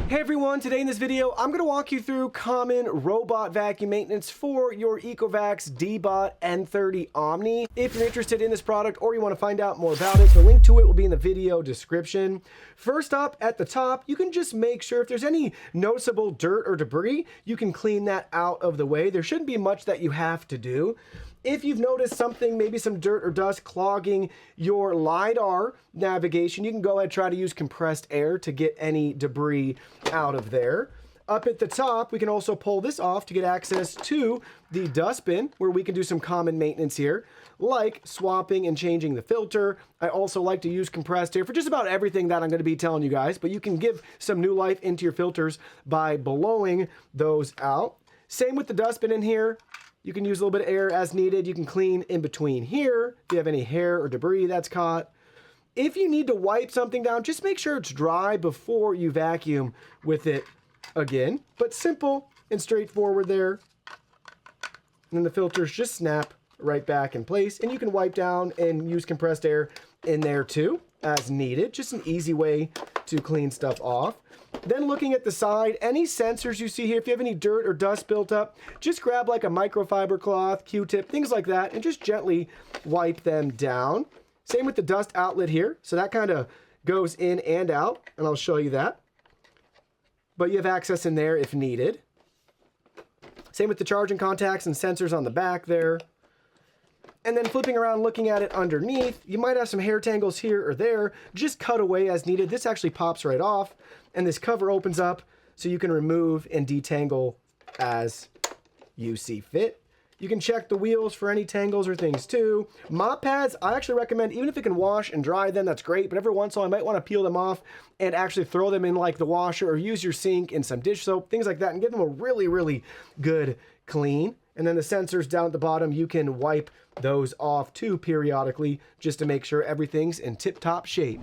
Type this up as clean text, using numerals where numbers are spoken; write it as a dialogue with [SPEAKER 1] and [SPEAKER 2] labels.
[SPEAKER 1] Hey everyone, today in this video, I'm going to walk you through common robot vacuum maintenance for your ECOVACS DEEBOT N30 Omni. If you're interested in this product or you want to find out more about it, the link to it will be in the video description. First up, at the top, you can just make sure if there's any noticeable dirt or debris, you can clean that out of the way. There shouldn't be much that you have to do. If you've noticed something, maybe some dirt or dust clogging your LiDAR navigation, you can go ahead and try to use compressed air to get any debris out of there. Up at the top, we can also pull this off to get access to the dustbin, where we can do some common maintenance here, like swapping and changing the filter. I also like to use compressed air for just about everything that I'm going to be telling you guys, but you can give some new life into your filters by blowing those out. Same with the dustbin in here. You can use a little bit of air as needed. You can clean in between here if you have any hair or debris that's caught. If you need to wipe something down, just make sure it's dry before you vacuum with it again. But simple and straightforward there. And then the filters just snap right back in place. And you can wipe down and use compressed air in there too as needed. Just an easy way to clean stuff off. Then looking at the side, any sensors you see here, if you have any dirt or dust built up, just grab like a microfiber cloth, Q-tip, things like that, and just gently wipe them down. Same with the dust outlet here. So that kind of goes in and out, and I'll show you that. But you have access in there if needed. Same with the charging contacts and sensors on the back there. And then flipping around, looking at it underneath, you might have some hair tangles here or there. Just cut away as needed. This actually pops right off, and this cover opens up so you can remove and detangle as you see fit. You can check the wheels for any tangles or things too. Mop pads, I actually recommend, even if it can wash and dry them, that's great. But every once in a while, I might want to peel them off and actually throw them in like the washer or use your sink in some dish soap, things like that, and give them a really, really good clean. And then the sensors down at the bottom, you can wipe those off too periodically just to make sure everything's in tip-top shape.